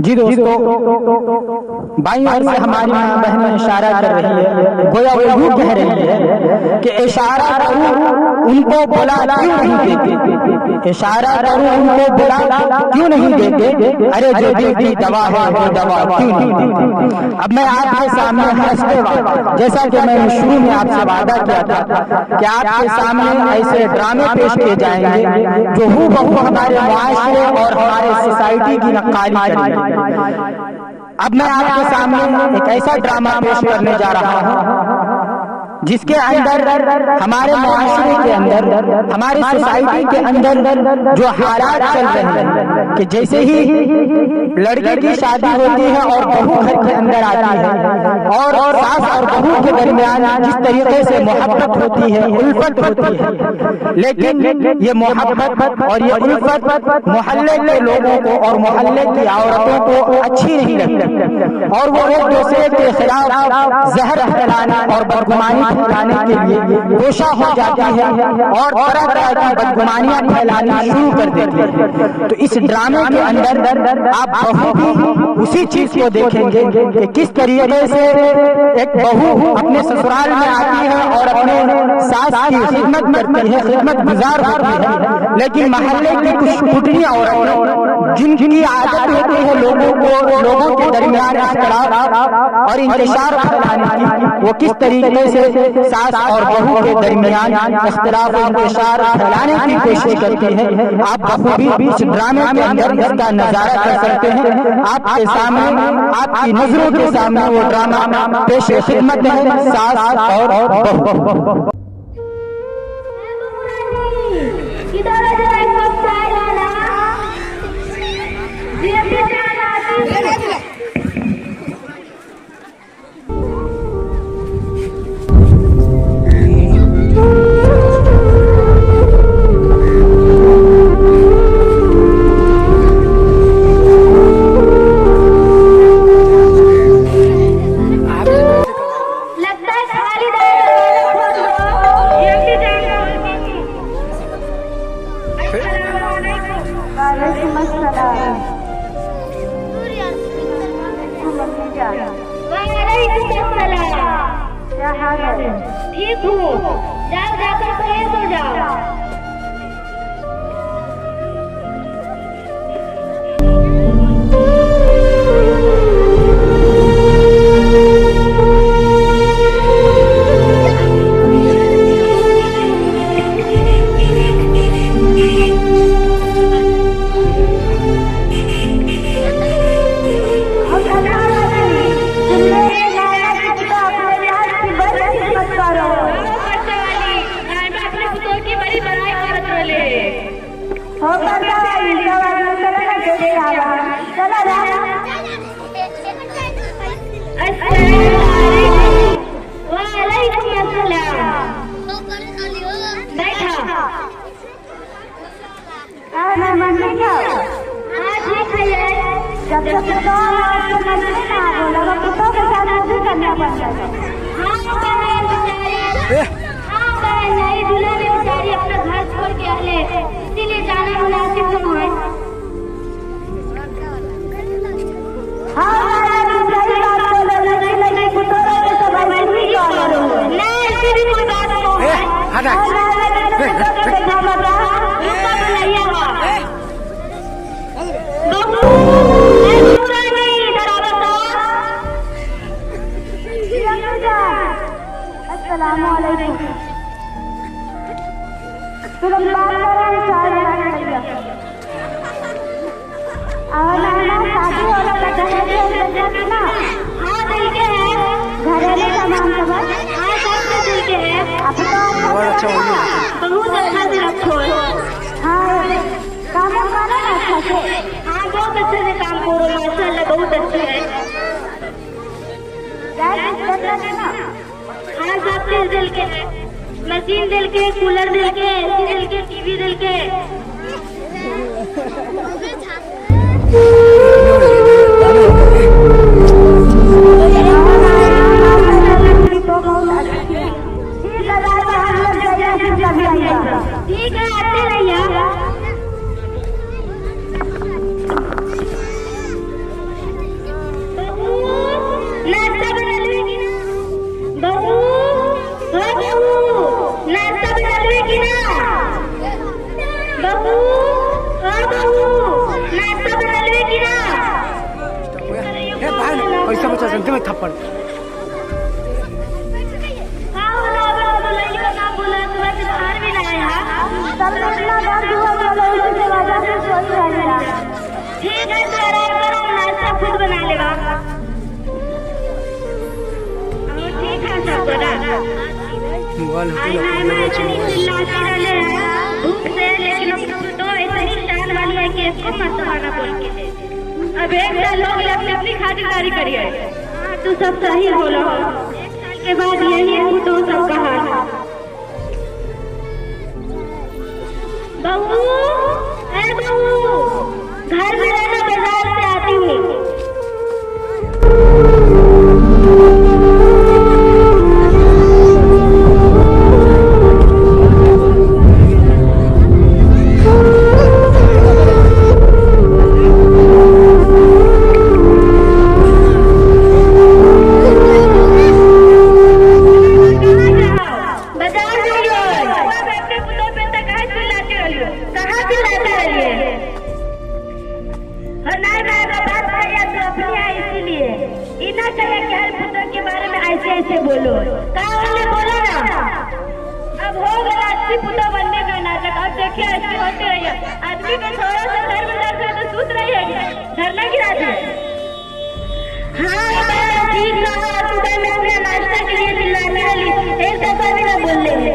जी दोस्तों, बाईं ओर से हमारी माँ बहन इशारा कर रही है, गोया वो यूं कह रही है कि इशारा करूं उनको बुला क्यों नहीं देते, इशारा करूं उनको बुला क्यों नहीं देते, अरे जो दिल की दवा है वो दवा क्यों नहीं देते। अब मैं आपके सामने हंसते हुए, जैसा कि मैंने शुरू में आपसे वादा किया था कि आपके सामने ऐसे ड्रामे पेश किए जाएंगे जो हूबहू हमारे माशरे और हमारे सोसाइटी की नक्काली करेंगे। अब मैं आपके सामने एक ऐसा ड्रामा पेश करने जा रहा हूं जिसके अंदर हमारे मुआशरे के अंदर, हमारी सोसाइटी के अंदर जो हालात चल रहे हैं कि जैसे ही लड़के की शादी होती है और बहू घर के अंदर आती है और सास और बहू के दरमियान जिस तरीके से मोहब्बत होती है, उल्फत होती है, लेकिन ये मोहब्बत और ये उल्फत मोहल्ले के लोगों को और मोहल्ले की औरतों को अच्छी नहीं लगती और वो एक दूसरे के खिलाफ जहर फैलाने और बदगुमानी फैलाने के लिए कोशा हो जाती है और तरह तरह की बदगुमानियां फैलानी शुरू कर देती है। तो इस ड्रामे के अंदर आप बहू भी उसी चीज को देखेंगे कि किस तरीके से एक बहू अपने ससुराल में आती है और अपने सास की खिदमत करती है, खिदमत गुजार होती है, लेकिन मोहल्ले की कुछ कुटनी औरतें जिनकी आदत होती है लोगों के दरमियान इख्तिलाफ और इंतशार फैलाने की, वो किस तरीके से सास और बहू के दरमियान इख्तिलाफ और इंतशार फैलाने की कोशिश करती है। आप बखूबी इस ड्रामे के अंदर इसका नजारा कर सकते हैं। आपके सामने, आपकी नजरों के सामने वो ड्रामा पेश खिदमत है, सास और बहू। ठीक हूँ, जाकर फ्रेश हो जाओ। मशीन दिल के, कूलर दिल के, एसी दिल के, टीवी दिल के। ठीक है, आते रहिए। बहू नाश्ता बना लेगी ना? बहू नाश्ता बना लेगी ना? पैसा बचा सकते मैं थप्पड़ ठीक है तो आराम करो, नाश्ता खुद बना लेगा। ठीक है सब बना। चिल्लाते रहे भूख से, लेकिन अब तो ऐसा ही शान वाली है कि इसको मत बना बोल के। अब एक साल लोग अपनी अपनी खातिरदारी करिए। हाँ तू सब सही बोलो, एक साल के बाद यही तो सबका हाल। बहू बहू घर में रहना, बाजार से आती हूँ। ऐसे बोलो कहा बोला ना। अब हो गया अच्छी पुतौ बनने का नाटक। अब देखिए अच्छी होते रहिए। आदमी को थोड़ा सा धर्म दर्द तो सूत रही है, धरना गिरा दी। हाँ ठीक रहा, सुबह में अपना नाश्ता के लिए चिल्लाने वाली एक दफा भी ना बोल लेंगे।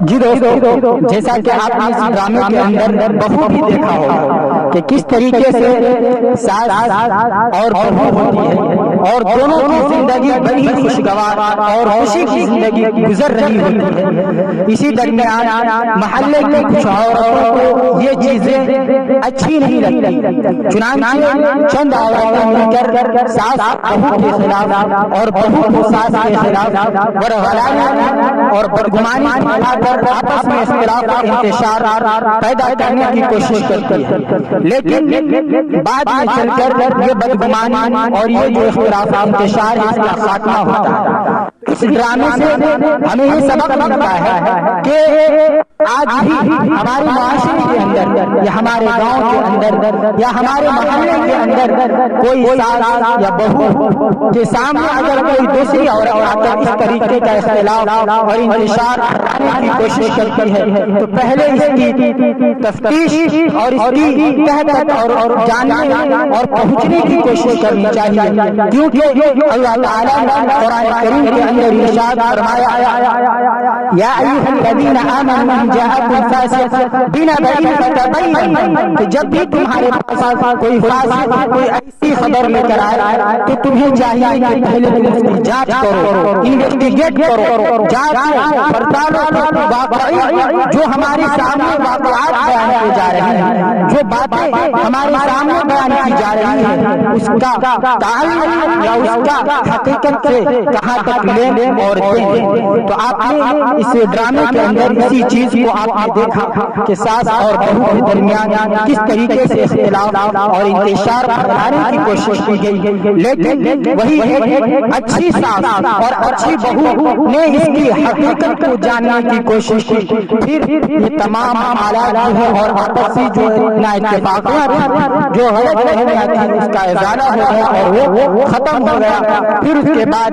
जी दोस्तों, जैसा कि आपने इस ड्रामे के अंदर बखूबी देखा होगा कि किस तरीके से सास और बहू होती है और दोनों की जिंदगी बड़ी खुशगवार और खुशी की जिंदगी गुजर रही होती है। इसी दरमियान मोहल्ले की कुछ औरतों को ये चीजें अच्छी नहीं लगती, चुनांचे चंद औरतें मिलकर सास बहू के खिलाफ और बहू को सास के खिलाफ बड़गलानी और बदगुमानी फैलाकर आपस में इख्तिलाफ और इंतशार पैदा करने की कोशिश करती है। लेकिन बाद में चलकर ये बदगुमानी और ये जो इख्तिलाफ इंतशार है इसका खात्मा होता है। इस ड्रामे से हमें ये सबक मिलता है कि आज भी हमारे माशरे के अंदर या हमारे गांव के अंदर या हमारे मोहल्ले के अंदर कोई सास या बहू के सामने अगर कोई दूसरी औरत आकर इस तरीके का इख्तिलाफ और इंतशार करने की कोशिश करती है तो पहले इसकी तफ्तीश और इसकी तहत और जानने और पहुंचने की कोशिश करनी चाहिए, क्योंकि अल्लाह ताला ने कुरान करीम के अंदर इरशाद फरमाया, या अय्युहल्लज़ीना आमनू जाअकुम फासिक़ुन बिनबइन फतबय्यनु, कि जब भी तुम्हारे पास कोई फासिक कोई ऐसी खबर लेकर आए तो तुम्हें चाहिए कि पहले तुम उसकी जांच करो, इन्वेस्टिगेट करो, जांच पड़ताल करो, जो हमारे सामने वाक़यात बयान किए जा रहे हैं, जो बातें हमारे सामने बयान की जा रही है उसका ताल्लुक या उसका हकीकत से कहाँ तक लें और दें। तो आपने इस ड्रामे के अंदर इसी चीज को आपने देखा कि सास और बहू के दरमियान किस तरीके से इख्तिलाफ और इंतशार फैलाने की कोशिश की गई, लेकिन वही एक अच्छी सास और अच्छी बहू ने इसकी हकीकत को जानने की कोशिश की। फिर ये तमाम हालात और आपसी जो नाइत्तेफाकियां थी, जो गलत फहमियां थी, उसका इजाला हो गया और वो खत्म हो गया। फिर उसके बाद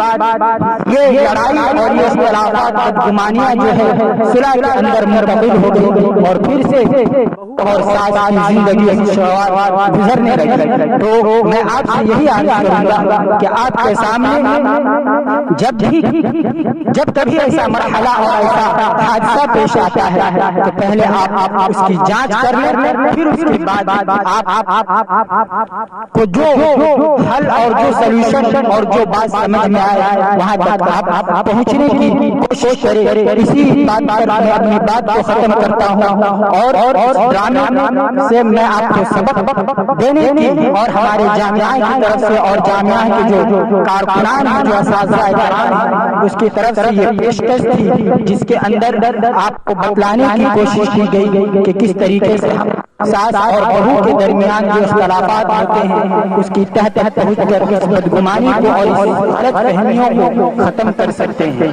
ये लड़ाई और ये इख्तिलाफात बदगुमानियां जो है सुलह के अंदर मुंतकिल हो गई और फिर से और सास की जिंदगी गुजरने लगी। तो मैं आपसे यही अर्ज करूंगा कि आपके सामने जब कभी ऐसा मरहला और ऐसा हादसा पेश आता है तो पहले आप उसकी जांच कर लें, फिर उसके बाद आप को जो हल और जो सलूशन और जो बात समझ में आए वहां तक आप पहुंचने की कोशिश करें। इसी बात पर मैं अपनी बात को खत्म करता हूं और ड्रामे से मैं आपको सबक देने की और हमारे जामिया की तरफ से और जामिया के जो कारकुनान हैं, जो असातिज़ा हैं, उसकी तरफ से ये पेशकश थी जिसके अंदर आपको बतलाने की कोशिश की गई कि किस तरीके से सास और बहू के दरमियान जो इख्तिलाफात होते हैं उसकी तह तक पहुंचकर इस बदगुमानी को और इस गलत फहमियों को खत्म कर सकते हैं।